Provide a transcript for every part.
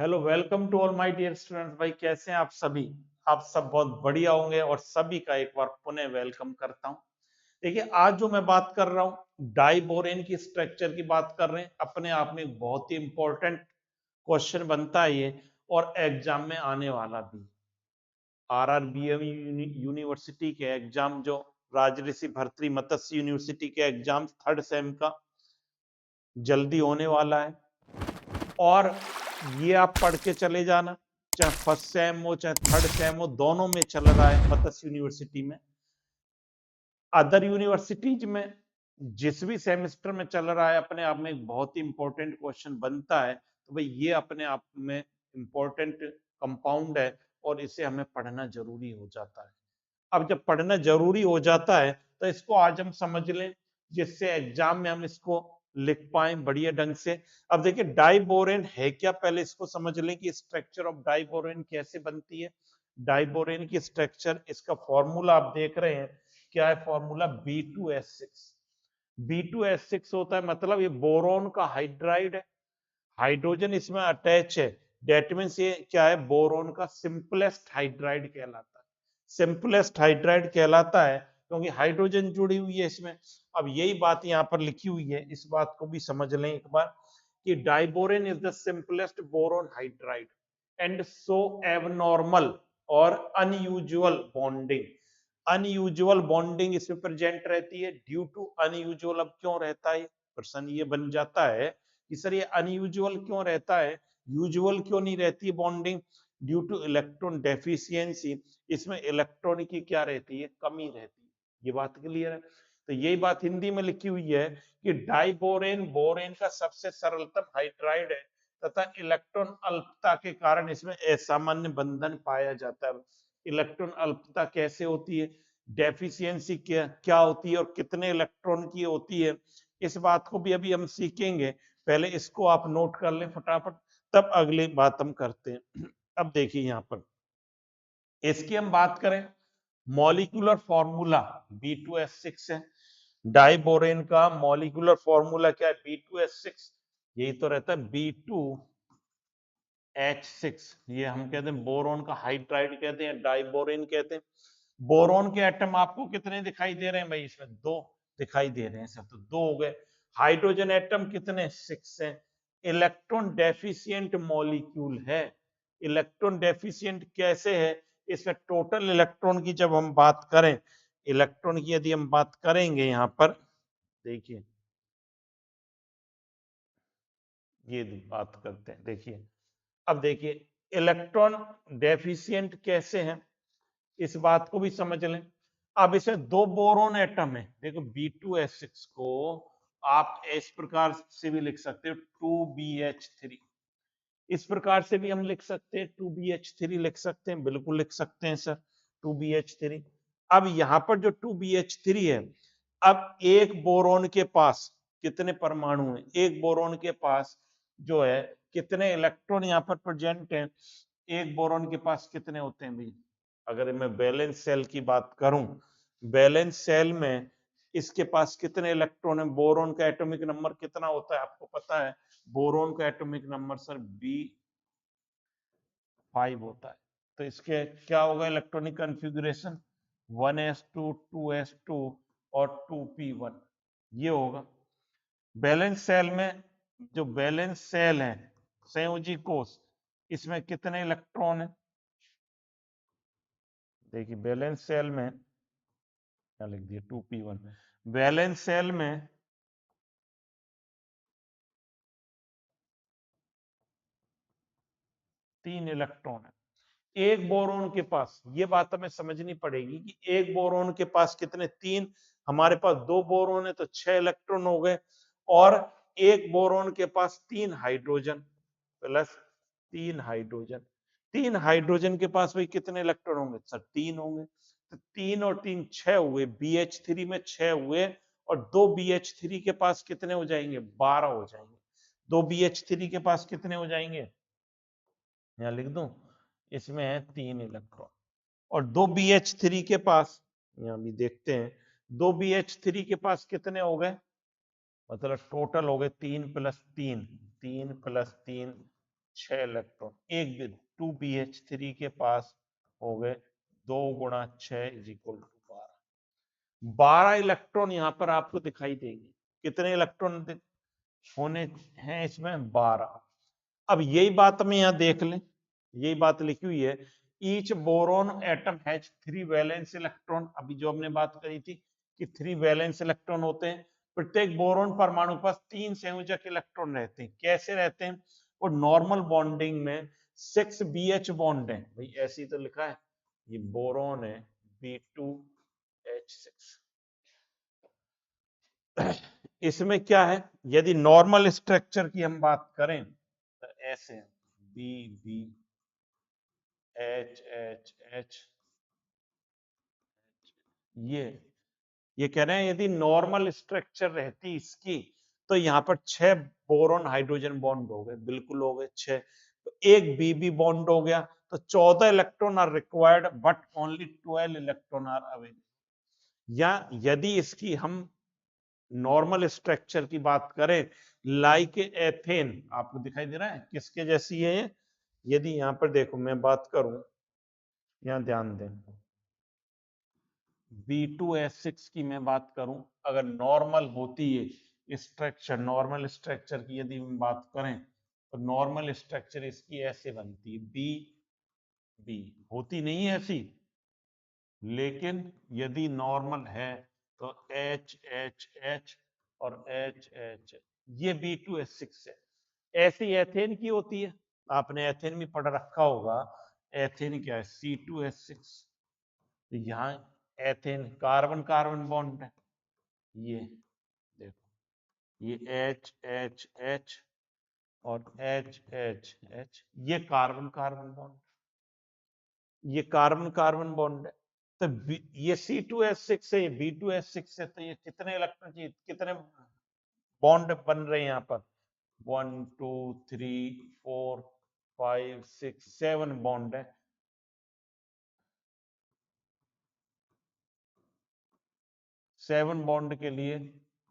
Hello, welcome to all my dear students. भाई कैसे हैं आप सभी? आप सब बहुत बढ़िया होंगे और सभी का एक बार पुनः वेलकम करता हूं। देखिए, आज जो मैं बात कर रहा हूं डाइबोरेन की स्ट्रक्चर की बात कर रहे हैं। अपने आप में एक बहुत ही इंपॉर्टेंट क्वेश्चन बनता है ये, और एग्जाम में आने वाला भी। आरआरबीएम यूनिवर्सिटी के एग्जाम, जो राजऋषि भर्तृ मत्स्य यूनिवर्सिटी के एग्जाम थर्ड सेम का जल्दी होने वाला है। और ये आप पढ़ के चले जाना, चाहे फर्स्ट सेम हो चाहे थर्ड सेम हो, दोनों में चल रहा है मत्स्य यूनिवर्सिटी में। अदर यूनिवर्सिटीज में जिस भी सेमेस्टर में चल रहा है, अपने आप में एक बहुत ही इंपॉर्टेंट क्वेश्चन बनता है। तो भाई ये अपने आप में इंपॉर्टेंट कंपाउंड है और इसे हमें पढ़ना जरूरी हो जाता है। अब जब पढ़ना जरूरी हो जाता है तो इसको आज हम समझ लें, जिससे एग्जाम में हम इसको लिख पाए बढ़िया ढंग से। अब देखिए, डाइबोरेन है क्या, पहले इसको समझ लें कि स्ट्रक्चर ऑफ डाइबोरेन कैसे बनती है। डाइबोरेन की स्ट्रक्चर, इसका फॉर्मूला आप देख रहे हैं, क्या है फॉर्मूला? B2S6। B2S6 होता है, मतलब ये बोरोन का हाइड्राइड है, हाइड्रोजन इसमें अटैच है। डेट मीन्स ये क्या है? बोरोन का सिंपलेस्ट हाइड्राइड कहलाता है। सिंपलेस्ट हाइड्राइड कहलाता है क्योंकि हाइड्रोजन जुड़ी हुई है इसमें। अब यही बात यहाँ पर लिखी हुई है, इस बात को भी समझ लें एक बार, कि diborane is the simplest boron hydride and so abnormal और अनयूजुअल बॉन्डिंग। अनयूजुअल बॉन्डिंग इसमें प्रेजेंट रहती है ड्यू टू अनयूजुअल। अब क्यों रहता है? प्रश्न ये बन जाता है कि सर ये अनयूजुअल क्यों रहता है, यूजुअल क्यों नहीं रहती bonding? Due two electron deficiency. इसमें इलेक्ट्रॉन की क्या रहती है? कमी रहती है। ये बात क्लियर है? तो यही बात हिंदी में लिखी हुई है कि डाइबोरेन बोरेन का सबसे सरलतम हाइड्राइड है तथा इलेक्ट्रॉन अल्पता के कारण इसमें असामान्य बंधन पाया जाता है। इलेक्ट्रॉन अल्पता कैसे होती है, डेफिशिएंसी क्या क्या होती है, और कितने इलेक्ट्रॉन की होती है, इस बात को भी अभी हम सीखेंगे। पहले इसको आप नोट कर लें फटाफट, तब अगली बात हम करते हैं। अब देखिए यहाँ पर इसकी हम बात करें, मॉलिक्यूलर फॉर्मूला B2S6 है। डाइबोरेन का मॉलिक्यूलर फॉर्मूला क्या है? B2S6। यही तो रहता है B2H6। ये हम कहते हैं बोरोन का हाइड्राइड कहते हैं, डाइबोरेन कहते हैं। बोरोन के एटम आपको कितने दिखाई दे रहे हैं भाई? इसमें दो दिखाई दे रहे हैं, सब तो दो हो गए। हाइड्रोजन एटम कितने? 6 है। इलेक्ट्रॉन डेफिशिएंट मॉलिक्यूल है। इलेक्ट्रॉन डेफिशिएंट कैसे है? इसमें टोटल इलेक्ट्रॉन की जब हम बात करें, इलेक्ट्रॉन की यदि हम बात करेंगे यहां पर, देखिए ये बात करते हैं। देखिए, अब देखिए इलेक्ट्रॉन डेफिशिएंट कैसे हैं, इस बात को भी समझ लें। अब इसे दो बोरोन एटम है, देखो B2S6 को आप इस प्रकार से भी लिख सकते हो 2BH3। इस प्रकार से भी हम लिख सकते हैं 2BH3 लिख सकते हैं, बिल्कुल लिख सकते हैं सर 2BH3। अब यहां पर जो 2BH3 है, अब एक बोरोन के पास कितने परमाणु हैं? एक बोरोन के पास जो है कितने इलेक्ट्रॉन यहाँ पर प्रेजेंट हैं? एक बोरोन के पास कितने होते हैं भाई? अगर मैं वैलेंस शेल की बात करूं, वैलेंस शेल में इसके पास कितने इलेक्ट्रॉन है? बोरोन का एटॉमिक नंबर कितना होता है आपको पता है? बोरोन का एटॉमिक नंबर सर B5 होता है। तो इसके क्या होगा इलेक्ट्रॉनिक कॉन्फ़िगरेशन? 1s2 2s2 और 2p1, ये होगा। बैलेंस सेल में, जो बैलेंस सेल है संयोजी कोष, इसमें कितने इलेक्ट्रॉन है? देखिए बैलेंस सेल में क्या लिख दिया? 2p1। बैलेंस सेल में 3 इलेक्ट्रॉन है एक बोरोन के पास। ये बात हमें समझनी पड़ेगी कि एक बोरोन के पास कितने? 3। हमारे पास दो बोरोन है तो 6 इलेक्ट्रॉन हो गए। और एक बोरोन के पास 3 हाइड्रोजन प्लस 3 हाइड्रोजन। 3 हाइड्रोजन के पास भाई कितने इलेक्ट्रॉन होंगे सर? 3 होंगे। तो 3 और 3 6 हुए, BH3 में 6 हुए। और दो BH3 के पास कितने हो जाएंगे? 12 हो जाएंगे। दो BH3 के पास कितने हो जाएंगे? यहाँ लिख दूं, इसमें है 3 इलेक्ट्रॉन। और दो BH3 के पास, यहाँ भी देखते हैं, दो BH3 के पास कितने हो गए? मतलब टोटल हो गए 3 + 3, 3 + 3 6 इलेक्ट्रॉन, एक भी 2BH3 के पास हो गए 2 गुणा 6 इज इक्वल टू 12 इलेक्ट्रॉन यहां पर आपको दिखाई देंगे। कितने इलेक्ट्रॉन होने हैं इसमें? 12। अब यही बात में यहां देख लें, यही बात लिखी हुई है, each boron atom has 3 valence electron. अभी जो हमने बात करी थी कि 3 वैलेंस इलेक्ट्रॉन होते हैं, प्रत्येक बोरोन परमाणु के पास 3 संयोजक इलेक्ट्रॉन रहते हैं। कैसे रहते हैं? वो नॉर्मल बॉन्डिंग में 6BH बॉन्ड है भाई, ऐसे ही तो लिखा है, ये बोरोन है B2H6। इसमें क्या है, यदि नॉर्मल स्ट्रक्चर की हम बात करें तो ऐसे BBHHH, ये कह रहे हैं यदि नॉर्मल स्ट्रक्चर रहती इसकी तो यहाँ पर 6 बोरॉन हाइड्रोजन बॉन्ड हो गए, बिल्कुल हो गए 6। तो एक बीबी बॉन्ड हो गया, तो 14 electron are required but only 12 electron are available. या यदि इसकी हम नॉर्मल स्ट्रक्चर की बात करें, लाइक एथेन, आपको दिखाई दे रहा है किसके जैसी है ये? यदि यहां पर देखो मैं बात करूं, यहां ध्यान दें, B2S6 की मैं बात करूं, अगर नॉर्मल होती है स्ट्रक्चर, नॉर्मल स्ट्रक्चर की यदि हम बात करें तो नॉर्मल स्ट्रक्चर इसकी ऐसे बनती है, बी बी होती नहीं है ऐसी, लेकिन यदि नॉर्मल है तो एच एच एच और एच एच, ये B2S6 है। ऐसी एथेन की होती है, आपने एथेन में पढ़ रखा होगा। एथेन क्या है? C2H6। तो यहाँ एथेन कार्बन कार्बन बॉन्ड है, ये देखो, ये एच एच एच और एच एच एच, ये कार्बन कार्बन बॉन्ड, ये कार्बन कार्बन बॉन्ड है। तो ये C2H6 है, ये B2S6 है, तो ये कितने इलेक्ट्रॉन चाहिए, कितने बॉन्ड बन रहे हैं यहाँ पर? 1 2 3 4 5 6 7 बॉन्ड है। 7 बॉन्ड के लिए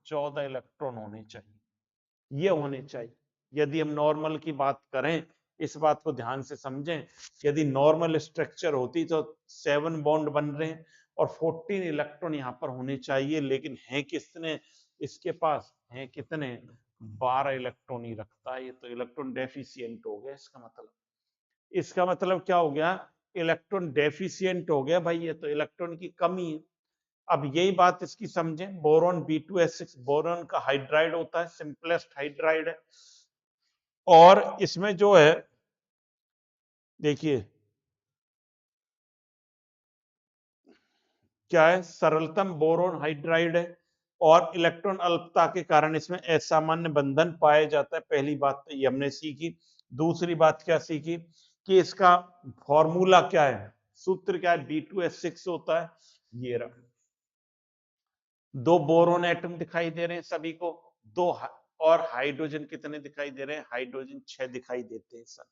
14 इलेक्ट्रॉन होने चाहिए, ये होने चाहिए। यदि हम नॉर्मल की बात करें, इस बात को ध्यान से समझें, यदि नॉर्मल स्ट्रक्चर होती तो 7 बॉन्ड बन रहे हैं और 14 इलेक्ट्रॉन यहाँ पर होने चाहिए, लेकिन है कितने इसके पास? है कितने? 12 इलेक्ट्रॉन ही रखता है ये, तो इलेक्ट्रॉन डेफिशिएंट हो गया। इसका मतलब क्या हो गया? इलेक्ट्रॉन डेफिशिएंट हो गया भाई, ये तो इलेक्ट्रॉन की कमी है। अब यही बात इसकी समझें, बोरॉन B2S6 बोरॉन का हाइड्राइड होता है, सिंपलेस्ट हाइड्राइड है। और इसमें जो है देखिए क्या है, सरलतम बोरोन हाइड्राइड है और इलेक्ट्रॉन अल्पता के कारण इसमें असामान्य बंधन पाया जाता है। पहली बात तो ये हमने सीखी। दूसरी बात क्या सीखी कि इसका फॉर्मूला क्या है, सूत्र क्या है? B2S6 होता है, ये रहा। 2 बोरोन एटम दिखाई दे रहे हैं सभी को, और हाइड्रोजन कितने दिखाई दे रहे हैं? हाइड्रोजन 6 दिखाई देते हैं सर।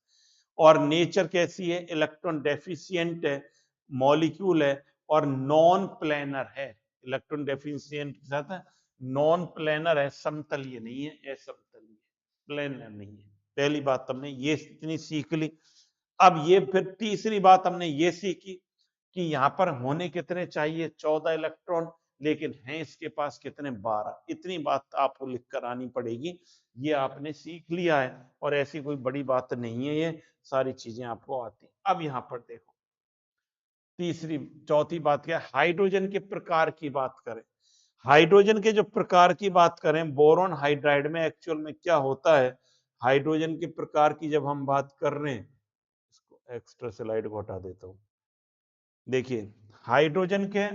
और नेचर कैसी है? इलेक्ट्रॉन डेफिशिएंट है, मॉलिक्यूल है और नॉन प्लेनर है। इलेक्ट्रॉन डेफिशिएंट के साथ नॉन प्लेनर है, समतलीय नहीं है, असमतलीय, प्लेनर नहीं है। पहली बात हमने ये इतनी सीख ली। अब ये फिर तीसरी बात हमने ये सीखी कि यहाँ पर होने कितने चाहिए? 14 इलेक्ट्रॉन, लेकिन हैं इसके पास कितने? 12। इतनी बात आपको लिख कर आनी पड़ेगी, ये आपने सीख लिया है और ऐसी कोई बड़ी बात नहीं है, ये सारी चीजें आपको आती। अब यहाँ पर देखो तीसरी चौथी बात क्या है? हाइड्रोजन के प्रकार की बात करें, हाइड्रोजन के जो प्रकार की बात करें, बोरॉन हाइड्राइड में एक्चुअल में क्या होता है? हाइड्रोजन के प्रकार की जब हम बात कर रहे हैं, इसको एक्स्ट्रा स्लाइड को हटा देता हूं। देखिए हाइड्रोजन के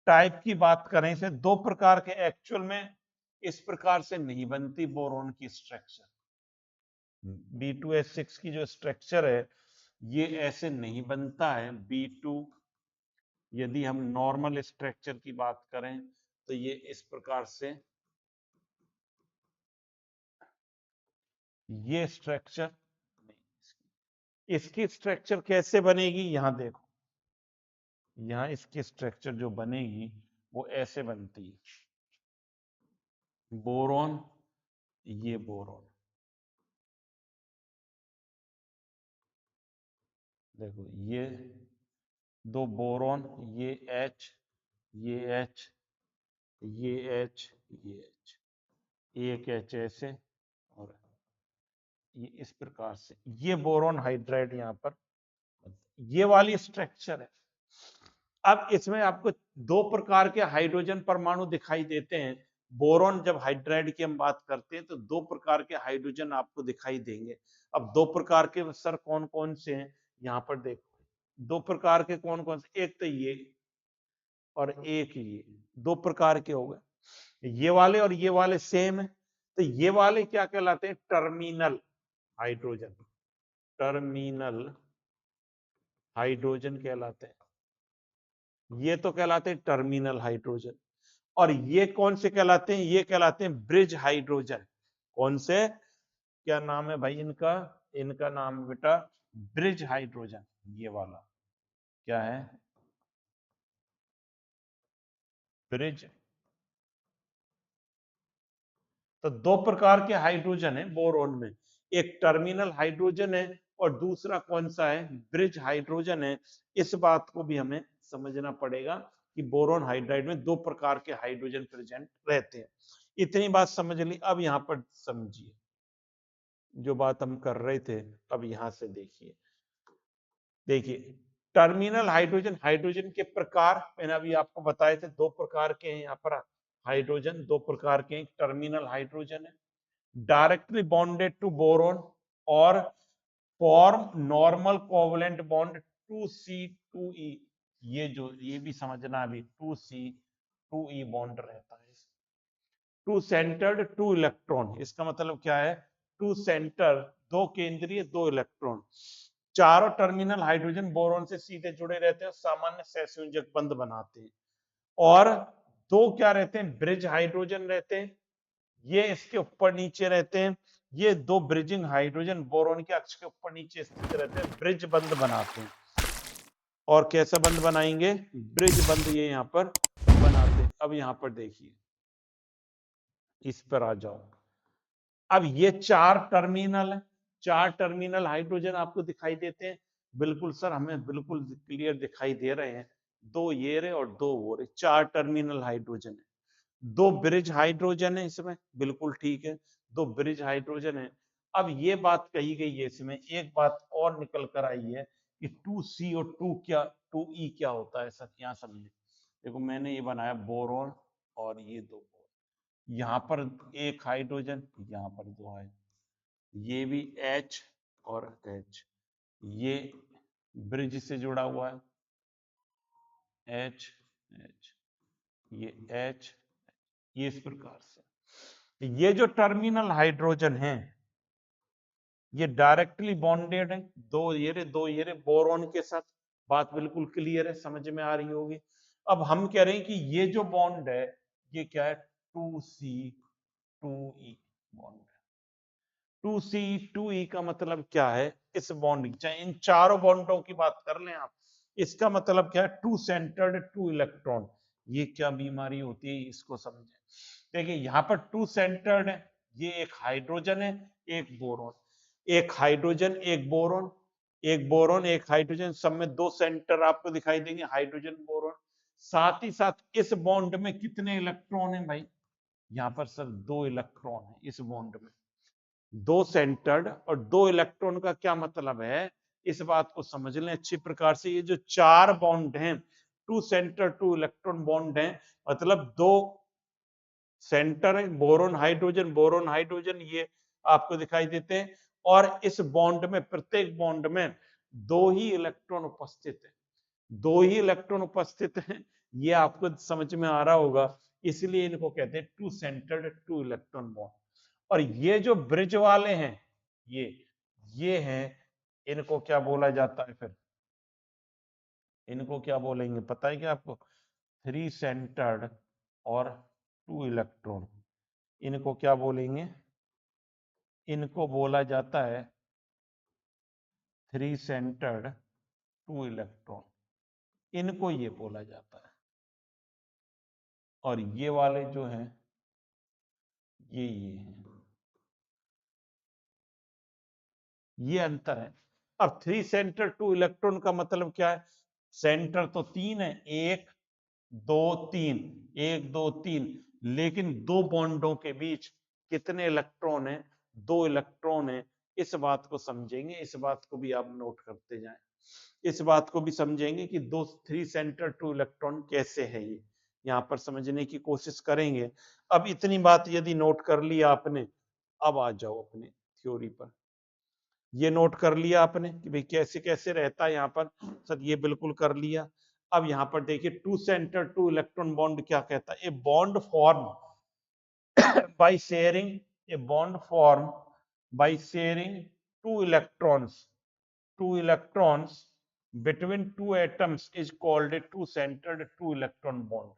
टाइप की बात करें, इसे 2 प्रकार के एक्चुअल में इस प्रकार से नहीं बनती बोरोन की स्ट्रक्चर। B2S6 की जो स्ट्रक्चर है ये ऐसे नहीं बनता है। B2 यदि हम नॉर्मल स्ट्रक्चर की बात करें तो ये इस प्रकार से, ये स्ट्रक्चर इसकी स्ट्रक्चर कैसे बनेगी? यहां देखो, यहां इसकी स्ट्रक्चर जो बनेगी वो ऐसे बनती है, बोरॉन, ये बोरॉन, देखो ये दो बोरॉन, ये H, ये H, ये H, ये H, एक H ऐसे और ये इस प्रकार से, ये बोरॉन हाइड्राइड यहाँ पर, ये वाली स्ट्रक्चर है। अब इसमें आपको दो प्रकार के हाइड्रोजन परमाणु दिखाई देते हैं। बोरॉन जब हाइड्राइड की हम बात करते हैं तो दो प्रकार के हाइड्रोजन आपको दिखाई देंगे। अब दो प्रकार के सर कौन कौन से हैं, यहाँ पर देखो दो प्रकार के कौन कौन से, एक तो ये और एक ये, दो प्रकार के हो गए। ये वाले और ये वाले सेम है, तो ये वाले क्या कहलाते हैं, टर्मिनल हाइड्रोजन, टर्मिनल हाइड्रोजन कहलाते हैं। ये तो कहलाते हैं टर्मिनल हाइड्रोजन। और ये कौन से कहलाते हैं, ये कहलाते हैं ब्रिज हाइड्रोजन। कौन से, क्या नाम है भाई इनका, इनका नाम बेटा ब्रिज हाइड्रोजन। ये वाला क्या है, ब्रिज। तो दो प्रकार के हाइड्रोजन है बोरॉन में, एक टर्मिनल हाइड्रोजन है और दूसरा कौन सा है, ब्रिज हाइड्रोजन है। इस बात को भी हमें समझना पड़ेगा कि बोरॉन हाइड्राइड में दो प्रकार के हाइड्रोजन प्रेजेंट रहते हैं। इतनी बात समझ ली। अब यहाँ पर समझिए जो बात हम कर रहे थे, अब यहां से देखिए, देखिए टर्मिनल हाइड्रोजन, हाइड्रोजन के प्रकार मैंने अभी आपको बताए थे, दो प्रकार के हैं यहाँ पर हाइड्रोजन, दो प्रकार के हैं। टर्मिनल हाइड्रोजन है डायरेक्टली बॉन्डेड टू बोरॉन और form normal covalent bond 2C2E। ये जो ये भी समझना, अभी 2C2E बॉन्ड रहता है। टू सेंटर्ड टू इलेक्ट्रॉन, इसका मतलब क्या है, टू सेंटर दो केंद्रीय दो इलेक्ट्रॉन। चारों टर्मिनल हाइड्रोजन बोरॉन से सीधे जुड़े रहते हैं, सामान्य सहसंयोजक बंध बनाते हैं। और दो क्या रहते हैं, ब्रिज हाइड्रोजन रहते हैं, ये इसके ऊपर नीचे रहते हैं। ये दो ब्रिजिंग हाइड्रोजन बोरॉन के अक्ष के ऊपर नीचे स्थित रहते हैं, ब्रिज बंध बनाते हैं। और कैसा बंध बनाएंगे, ब्रिज बंध ये यहाँ पर बनाते हैं। अब यहाँ पर देखिए, इस पर आ जाओ। अब ये चार टर्मिनल है, चार टर्मिनल हाइड्रोजन आपको दिखाई देते हैं। बिल्कुल सर, हमें बिल्कुल क्लियर दिखाई दे रहे हैं, दो ये रहे और दो वो रहे, चार टर्मिनल हाइड्रोजन है। दो ब्रिज हाइड्रोजन है इसमें, बिल्कुल ठीक है, दो ब्रिज हाइड्रोजन है। अब ये बात कही गई है इसमें, एक बात और निकल कर आई है कि 2C और 2E क्या होता है सर, यहाँ समझे। देखो मैंने ये बनाया बोरॉन और ये दो, यहाँ पर एक हाइड्रोजन, यहाँ पर दो है, ये भी H और H, ये ब्रिज से जुड़ा हुआ है, H H, ये H, ये इस प्रकार से। ये जो टर्मिनल हाइड्रोजन है ये डायरेक्टली बॉन्डेड है, दो ये रे बोरॉन के साथ। बात बिल्कुल क्लियर है, समझ में आ रही होगी। अब हम कह रहे हैं कि ये जो बॉन्ड है ये क्या है, 2C2E बॉन्ड है। 2C2E का मतलब क्या है, इस बॉन्ड, चाहे इन चारों बॉन्डों की बात कर लें आप, इसका मतलब क्या है, टू सेंटर्ड टू इलेक्ट्रॉन। ये क्या बीमारी होती है इसको समझें। देखिए यहाँ पर टू सेंटर्ड है, ये एक हाइड्रोजन है एक बोरॉन, एक हाइड्रोजन एक बोरॉन, एक बोरॉन एक हाइड्रोजन, सब में दो सेंटर आपको दिखाई देंगे, हाइड्रोजन बोरॉन। साथ ही साथ इस बॉन्ड में कितने इलेक्ट्रॉन है भाई, यहाँ पर सर दो इलेक्ट्रॉन है इस बॉन्ड में, दो सेंटर्ड और दो इलेक्ट्रॉन का क्या मतलब है, इस बात को समझ लें अच्छी प्रकार से। ये जो चार बॉन्ड हैं, two centre two electron bond हैं, मतलब दो सेंटर है, बोरॉन हाइड्रोजन, बोरॉन हाइड्रोजन ये आपको दिखाई देते हैं। और इस बॉन्ड में, प्रत्येक बॉन्ड में दो ही इलेक्ट्रॉन उपस्थित है, दो ही इलेक्ट्रॉन उपस्थित हैं, ये आपको समझ में आ रहा होगा। इसलिए इनको कहते हैं two centred two electron bond. और ये जो ब्रिज वाले हैं, ये हैं, इनको क्या बोला जाता है फिर, इनको क्या बोलेंगे पता है क्या आपको, थ्री सेंटर्ड और टू इलेक्ट्रॉन, इनको क्या बोलेंगे, इनको बोला जाता है थ्री सेंटर्ड टू इलेक्ट्रॉन, इनको ये बोला जाता है। और ये वाले जो हैं ये हैं, ये अंतर है। अब 3 सेंटर 2 इलेक्ट्रॉन का मतलब क्या है? सेंटर तो 3 है, 1 2 3, 1 2 3, लेकिन दो बॉन्डों के बीच कितने इलेक्ट्रॉन है? 2 इलेक्ट्रॉन है। इस बात को समझेंगे, इस बात को भी आप नोट करते जाएं। इस बात को भी समझेंगे कि दो 3 सेंटर 2 इलेक्ट्रॉन कैसे है, ये यहां पर समझने की कोशिश करेंगे। अब इतनी बात यदि नोट कर लिया आपने, अब आ जाओ अपने थ्योरी पर। ये नोट कर लिया आपने कि भाई कैसे कैसे रहता है यहाँ पर, सर ये बिल्कुल कर लिया। अब यहाँ पर देखिए 2 सेंटर 2 इलेक्ट्रॉन बॉन्ड क्या कहता है? A bond form by sharing a bond form by sharing two electrons between two atoms is called a two centered two electron bond।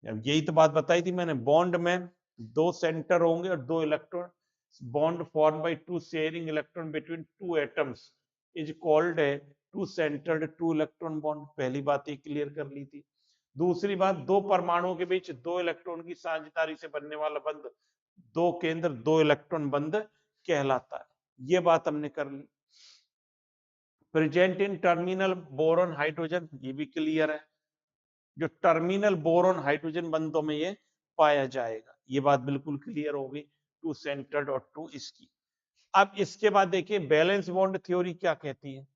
अब यही तो बात बताई थी मैंने, बॉन्ड में दो सेंटर होंगे और दो electron, bond form by two sharing electron between two atoms is called a two centred two electron bond. पहली बात ये क्लियर कर ली थी। दूसरी बात, दो परमाणुओं के बीच दो इलेक्ट्रॉन की साझेदारी से बनने वाला बंध दो केंद्र दो इलेक्ट्रॉन बंध कहलाता है। ये बात हमने कर ली। Present in terminal boron hydrogen, ये भी क्लियर है, जो टर्मिनल बोरॉन हाइड्रोजन बंधों में ये पाया जाएगा। ये बात बिल्कुल क्लियर हो गई, टू सेंटर्ड और टू इसकी। अब इसके बाद देखिए बैलेंस बॉन्ड थ्योरी क्या कहती है।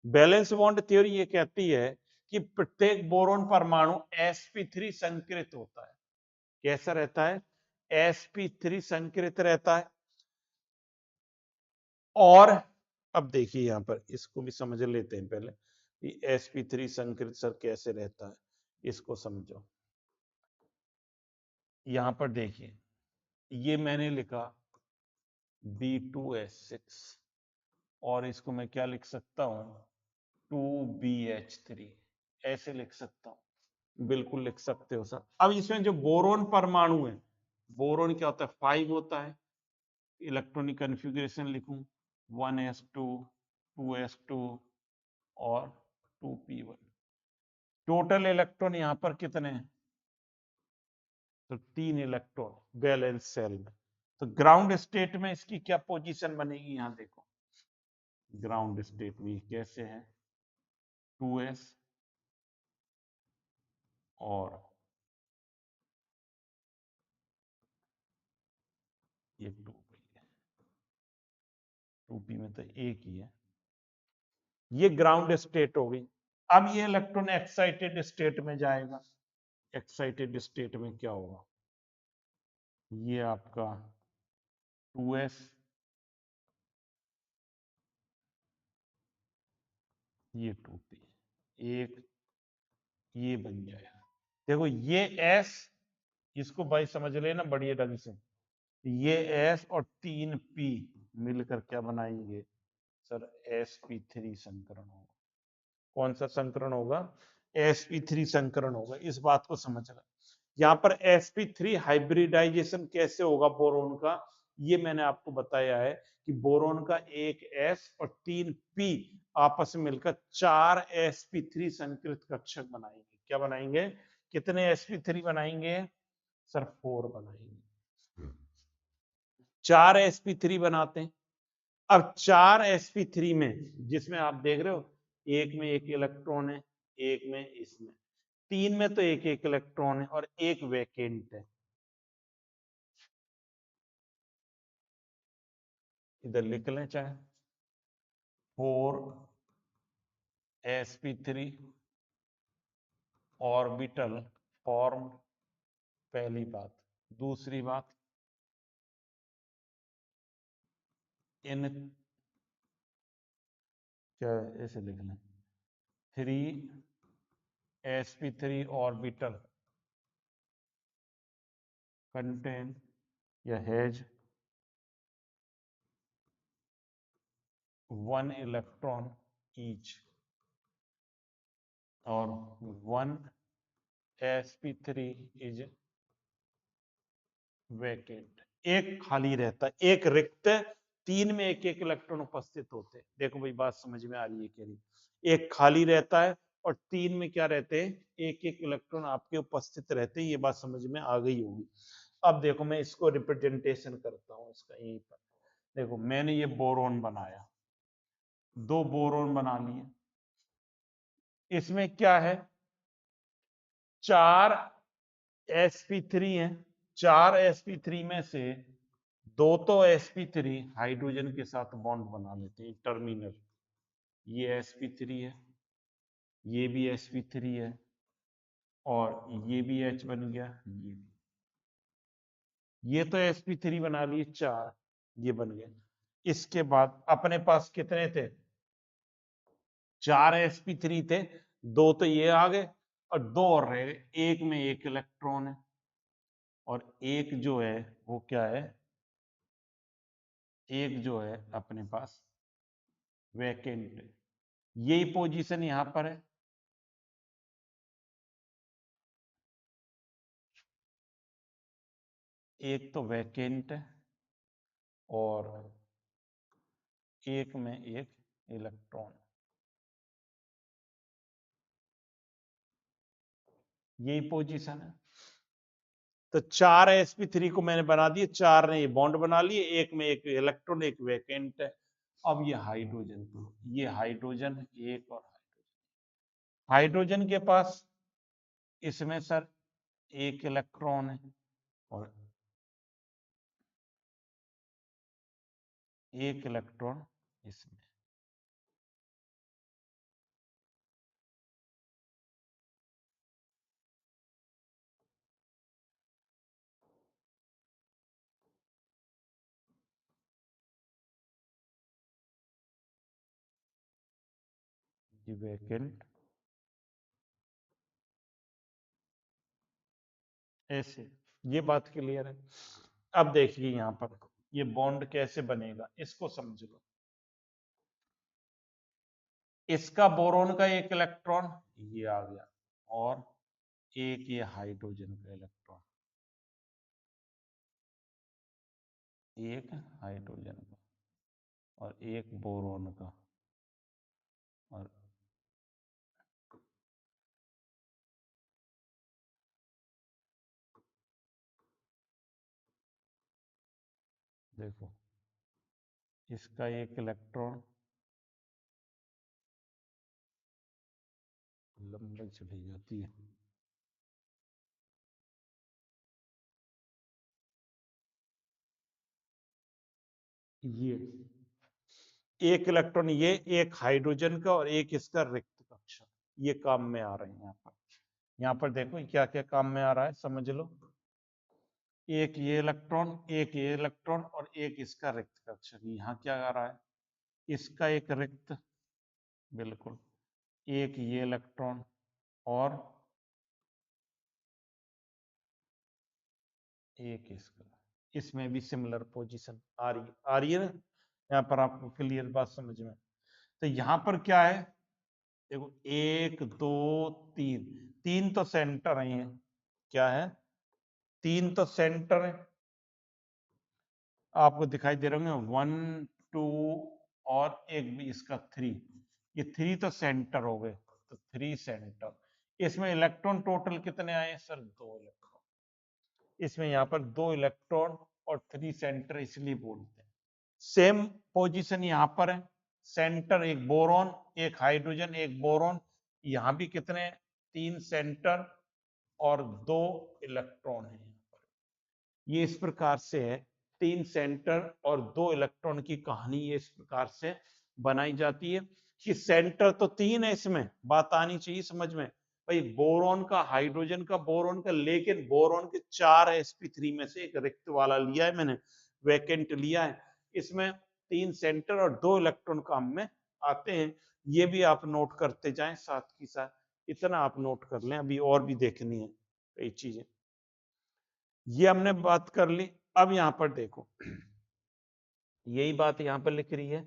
बैलेंस बॉन्ड थ्योरी ये कहती है कि प्रत्येक बोरॉन परमाणु sp3 संकृत होता है। कैसा रहता है? sp3 संकृत रहता है। और अब देखिए यहां पर इसको भी समझ लेते हैं पहले कि sp3 संकृत सर कैसे रहता है, इसको समझो। यहां पर देखिए ये मैंने लिखा B2S6 और इसको मैं क्या लिख सकता हूं? 2BH3, ऐसे लिख सकता हूं। बिल्कुल लिख सकते हो सर। अब इसमें जो बोरोन परमाणु है, बोरोन क्या होता है? 5 होता है। इलेक्ट्रॉनिक कन्फिग्रेशन लिखूं 1s2 2s2 और 2p1। टोटल इलेक्ट्रॉन यहां पर कितने हैं? तो 3 इलेक्ट्रॉन बैलेंस सेल में। तो ग्राउंड स्टेट में इसकी क्या पोजीशन बनेगी? यहां देखो ग्राउंड स्टेट में कैसे है? 2s और ये 2p है। 2p में तो एक ही है। ये ग्राउंड स्टेट हो गई। अब ये इलेक्ट्रॉन एक्साइटेड स्टेट में जाएगा। एक्साइटेड स्टेट में क्या होगा? ये आपका 2s, ये 2p, एक ये बन जाएगा। देखो ये s, इसको भाई समझ लेना बढ़िया ढंग से, ये s और 3p मिलकर क्या बनाएंगे सर? sp3 संकरण होगा। कौन सा संकरण होगा? sp3 संकरण होगा। इस बात को समझना। यहाँ पर sp3 हाइब्रिडाइजेशन कैसे होगा बोरोन का, ये मैंने आपको बताया है कि बोरोन का एक s और 3p आपस में मिलकर 4 sp3 संकृत कक्षक बनाएंगे। क्या बनाएंगे? कितने sp3 बनाएंगे सर? 4 बनाएंगे। 4 sp3 बनाते हैं। अब 4 sp3 में, जिसमें आप देख रहे हो एक में एक इलेक्ट्रॉन है, एक में इसमें, 3 में तो एक एक इलेक्ट्रॉन है और एक वैकेंट है। इधर लिख लें चाहे 4 sp3 ऑर्बिटल फॉर्म, पहली बात। दूसरी बात, इन क्या ऐसे लिख लें 3 sp3 ऑर्बिटल कंटेन या हैज 1 इलेक्ट्रॉन ईच और 1 sp3 इज वैकेंट। एक खाली रहता है, एक रिक्त, 3 में एक एक इलेक्ट्रॉन उपस्थित होते हैं। देखो भाई बात समझ में आ रही है क्या नहीं? एक खाली रहता है और 3 में क्या रहते हैं? एक एक इलेक्ट्रॉन आपके उपस्थित रहते हैं। ये बात समझ में आ गई होगी। अब देखो मैं इसको रिप्रेजेंटेशन करता हूं इसका यहीं पर। देखो मैंने ये बोरोन बनाया, 2 बोरोन बना लिए। इसमें क्या है, 4 sp3 है। 4 sp3 में से 2 तो sp3 हाइड्रोजन के साथ बॉन्ड बना लेते हैं टर्मिनल। ये sp3 है, ये भी sp3 है, और ये भी H बन गया, ये तो sp3 बना लिए 4, ये बन गए। इसके बाद अपने पास कितने थे, 4 sp3 थे, 2 तो ये आ गए और 2 और रह गए। एक में 1 इलेक्ट्रॉन है और एक जो है वो क्या है, एक जो है अपने पास वैकेंट है। यही पोजीशन यहां पर है। एक तो वैकेंट है और एक में 1 इलेक्ट्रॉन, यही पोजीशन है। तो 4 sp3 को मैंने बना दिए, 4 ने ये बॉन्ड बना लिए, एक में 1 इलेक्ट्रॉन, एक वैकेंट है। अब ये हाइड्रोजन, ये हाइड्रोजन, एक और हाइड्रोजन के पास इसमें सर 1 इलेक्ट्रॉन है और 1 इलेक्ट्रॉन इसमें। ये वैकेंट ऐसे, ये बात क्लियर है। अब देखिए यहां पर ये बॉन्ड कैसे बनेगा, इसको समझ लो। इसका बोरोन का 1 इलेक्ट्रॉन ये आ गया और एक ये हाइड्रोजन का इलेक्ट्रॉन, एक हाइड्रोजन का और एक बोरोन का, और देखो इसका 1 इलेक्ट्रॉन, लंबाई चली जाती है, ये 1 इलेक्ट्रॉन, ये एक हाइड्रोजन का और एक इसका रिक्त कक्षा, ये काम में आ रहे हैं यहाँ पर। यहाँ पर देखो क्या क्या काम में आ रहा है, समझ लो। एक ये इलेक्ट्रॉन, एक ये इलेक्ट्रॉन और एक इसका रिक्त कक्षक। यहाँ क्या आ रहा है, इसका एक रिक्त, बिल्कुल, एक ये इलेक्ट्रॉन और एक इसका। इसमें भी सिमिलर पोजीशन आ रही है ना, यहाँ पर आपको क्लियर बात समझ में। तो यहाँ पर क्या है, देखो 1 2 3, 3 तो सेंटर है, क्या है, 3 तो सेंटर है, आपको दिखाई दे रहे होंगे 1 2 और एक भी इसका 3, ये 3 तो सेंटर हो गए, तो 3 सेंटर। इसमें इलेक्ट्रॉन टोटल कितने आए सर, 2 इलेक्ट्रॉन। इसमें यहाँ पर 2 इलेक्ट्रॉन और 3 सेंटर इसलिए बोलते हैं। सेम पोजीशन यहाँ पर है, सेंटर एक बोरॉन, एक हाइड्रोजन, एक बोरॉन। यहाँ भी कितने, 3 सेंटर और 2 इलेक्ट्रॉन है। ये इस प्रकार से है, 3 सेंटर और 2 इलेक्ट्रॉन की कहानी ये इस प्रकार से बनाई जाती है कि सेंटर तो 3 है, इसमें बात आनी चाहिए समझ में भाई, बोरॉन का, हाइड्रोजन का, बोरॉन का, लेकिन बोरॉन के 4 sp3 में से एक रिक्त वाला लिया है मैंने, वैकेंट लिया है। इसमें 3 सेंटर और 2 इलेक्ट्रॉन काम में आते हैं। ये भी आप नोट करते जाएं साथ ही साथ, इतना आप नोट कर लें, अभी और भी देखनी है कई चीजें। ये हमने बात कर ली। अब यहां पर देखो, यही बात यहां पर लिख रही है,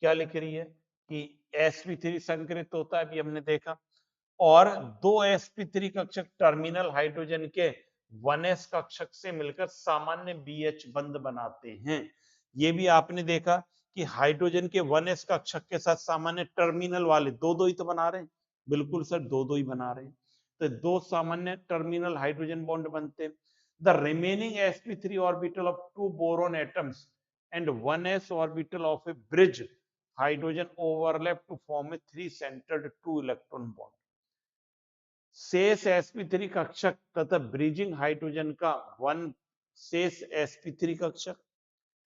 क्या लिख रही है कि sp3 संकरित होता है, अभी हमने देखा, और 2 sp3 कक्षक टर्मिनल हाइड्रोजन के 1s कक्षक से मिलकर सामान्य BH बंध बनाते हैं। ये भी आपने देखा कि हाइड्रोजन के 1s कक्षक के साथ सामान्य टर्मिनल वाले दो दो ही तो बना रहे हैं, बिल्कुल सर, दो दो ही बना रहे हैं। तो 2 सामान्य टर्मिनल हाइड्रोजन बॉन्ड बनते हैं। The remaining sp3 orbital of 2 boron atoms and 1s orbital of a bridge hydrogen overlap to form a 3 centred 2 electron bond. शेष sp3 कक्षक तथा ब्रिजिंग हाइड्रोजन का 1 शेष sp3 कक्षक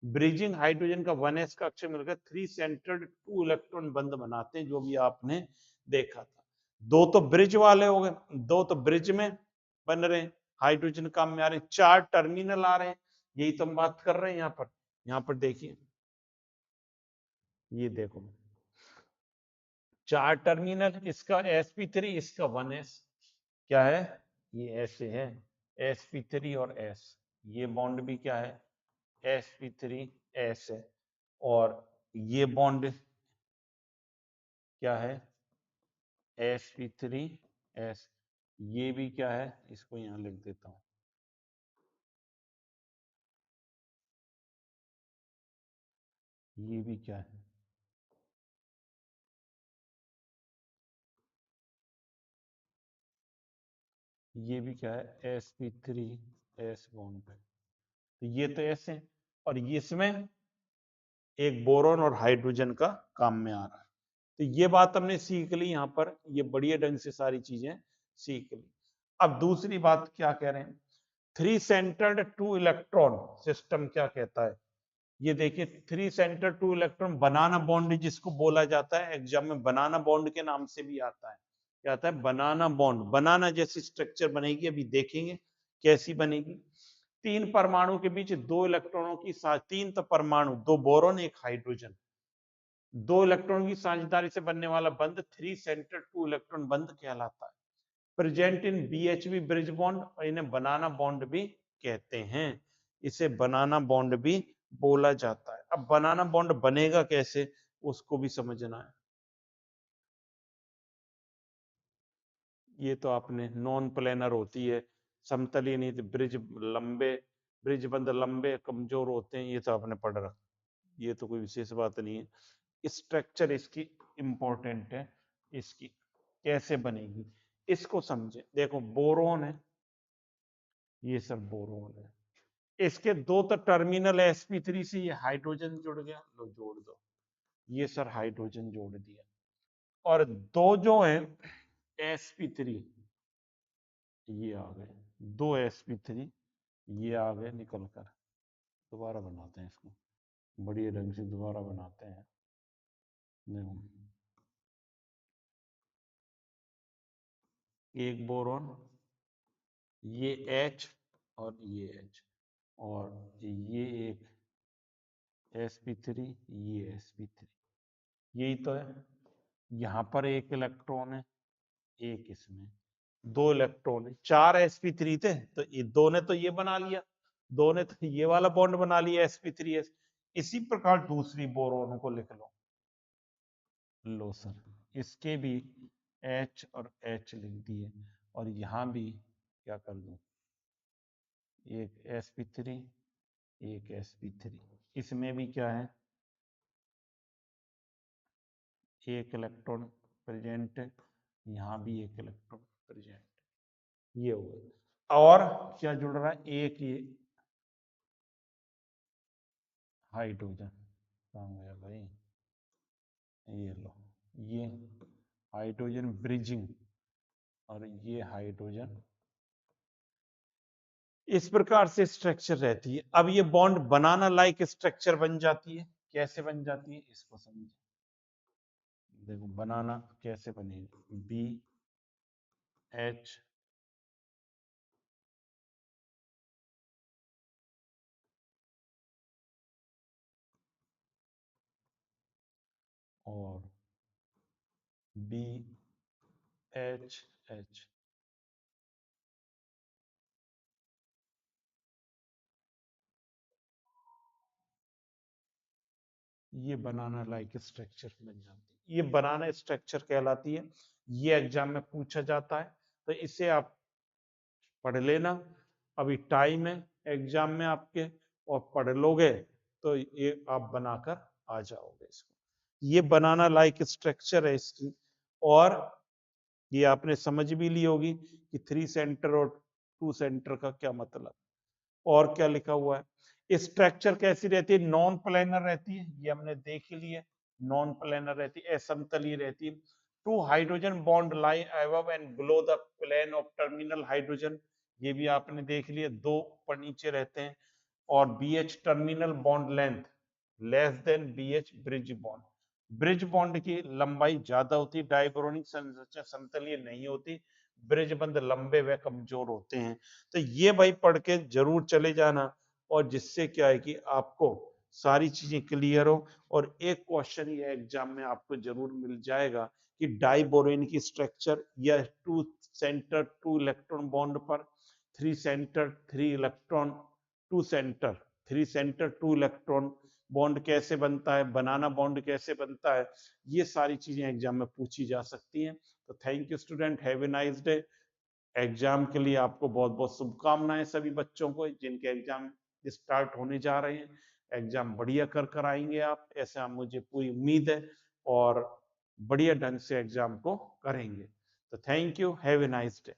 ब्रिजिंग हाइड्रोजन का 1s कक्षक मिलकर 3 centred 2 electron बंध बनाते हैं, जो भी आपने देखा था। दो तो ब्रिज वाले हो गए, दो तो ब्रिज में बन रहे हैं, हाइड्रोजन काम में आ रहे हैं, 4 टर्मिनल आ रहे हैं। यही तो हम बात कर रहे हैं। यहाँ पर देखिए, ये देखो 4 टर्मिनल, इसका sp3, इसका 1s क्या है, ये ऐसे है sp3 और s, ये बॉन्ड भी क्या है sp3s है, और ये बॉन्ड क्या है sp3s, ये भी क्या है, इसको यहां लिख देता हूं, ये भी क्या है, ये भी क्या है sp3s बॉन्ड है। तो ये तो ऐसे, और इसमें एक बोरॉन और हाइड्रोजन का काम में आ रहा है। तो ये बात हमने सीख ली, यहाँ पर ये बढ़िया ढंग से सारी चीजें सीख ली। अब दूसरी बात क्या कह रहे हैं, 3 सेंटर्ड 2 इलेक्ट्रॉन सिस्टम क्या कहता है। ये देखिए 3 सेंटर्ड 2 इलेक्ट्रॉन बनाना बॉन्ड जिसको बोला जाता है, एग्जाम में बनाना बॉन्ड के नाम से भी आता है। क्या आता है, बनाना बॉन्ड, बनाना जैसी स्ट्रक्चर बनेगी, अभी देखेंगे कैसी बनेगी। 3 परमाणु के बीच 2 इलेक्ट्रॉनों की 3 तो परमाणु, 2 बोरॉन 1 हाइड्रोजन, 2 इलेक्ट्रॉन की साझेदारी से बनने वाला बंध 3 सेंटर 2 इलेक्ट्रॉन बंध कहलाता है। Present in BHB bridge bond, और इन्हें बनाना बॉन्ड भी कहते हैं, इसे बनाना बॉन्ड भी बोला जाता है। अब बनाना बॉन्ड बनेगा कैसे, उसको भी समझना है। ये तो आपने नॉन प्लेनर होती है, समतलीय नहीं, ब्रिज लंबे, ब्रिज बंध लंबे कमजोर होते हैं, ये तो आपने पढ़ रखा, ये तो कोई विशेष बात नहीं है। स्ट्रक्चर इसकी इंपॉर्टेंट है, इसकी कैसे बनेगी इसको समझे। देखो बोरोन है, ये सब बोरोन है, इसके 2 तो टर्मिनल sp3 से ये हाइड्रोजन जुड़ गया, लो जोड़ दो, ये सर हाइड्रोजन जोड़ दिया, और 2 जो है sp3 ये आ गए, 2 sp3 ये आ गए निकल कर। दोबारा बनाते हैं इसको, बढ़िया ढंग से दोबारा बनाते हैं। देखो एक बोरॉन, ये H और ये H, और ये एक sp3, ये sp3, यही तो है। यहाँ पर एक इलेक्ट्रॉन है, एक इसमें, 2 इलेक्ट्रॉन है, 4 sp3 थे, तो ये दो ने तो ये बना लिया, दो ने तो ये वाला बॉन्ड बना लिया sp3s। इसी प्रकार दूसरी बोरोन को लिख लो, लो सर इसके भी H और H लिख दिए, और यहां भी क्या कर दूं, एक sp3 एक sp3, इसमें भी क्या है, एक इलेक्ट्रॉन प्रेजेंट है, यहाँ भी एक इलेक्ट्रॉन प्रेजेंट, ये हो गया। और क्या जुड़ रहा है, एक ये हाइड्रोजन, कहाँ गया भाई, ये लो, ये हाइड्रोजन ब्रिजिंग, और ये हाइड्रोजन, इस प्रकार से स्ट्रक्चर रहती है। अब ये बॉन्ड बनाना लाइक स्ट्रक्चर बन जाती है, कैसे बन जाती है इसको समझिए। देखो बनाना कैसे बनेगी, BH और BHH, ये बनाना लाइक स्ट्रक्चर बन जाती है, ये बनाना स्ट्रक्चर कहलाती है। ये एग्जाम में पूछा जाता है, तो इसे आप पढ़ लेना, अभी टाइम है एग्जाम में आपके, और पढ़ लोगे तो ये आप बनाकर आ जाओगे इसको। ये बनाना लाइक स्ट्रक्चर है इसकी, और ये आपने समझ भी ली होगी कि 3 सेंटर और 2 सेंटर का क्या मतलब, और क्या लिखा हुआ है। स्ट्रक्चर कैसी रहती है, नॉन प्लेनर रहती है, ये हमने देख ही लिया। नॉन प्लेनर रहती है, असमतलीय रहती है। Two hydrogen bond lie above and below the plane of terminal hydrogen, ये भी आपने देख लिया, दो ऊपर नीचे रहते हैं। और BH terminal bond length less than BH bridge bond, bridge bond की लंबाई ज्यादा होती है, डाइब्रोनिक संरचना समतलीय नहीं होती, ब्रिज बंध लंबे व कमजोर होते हैं। तो ये भाई पढ़ के जरूर चले जाना, और जिससे क्या है कि आपको सारी चीजें क्लियर हो। और एक क्वेश्चन ये एग्जाम में आपको जरूर मिल जाएगा कि डाइबोरेन की स्ट्रक्चर या two centre two electron bond पर three centre three electron two centre three centre two electron bond कैसे बनता है, बनाना बॉन्ड कैसे बनता है, ये सारी चीजें एग्जाम में पूछी जा सकती हैं। तो thank you student, have a nice day. Exam के लिए आपको बहुत बहुत शुभकामनाएं सभी बच्चों को जिनके एग्जाम स्टार्ट होने जा रहे हैं। एग्जाम बढ़िया कर कर आएंगे आप, ऐसा मुझे पूरी उम्मीद है, और बढ़िया ढंग से एग्जाम को करेंगे। तो thank you, have a nice day.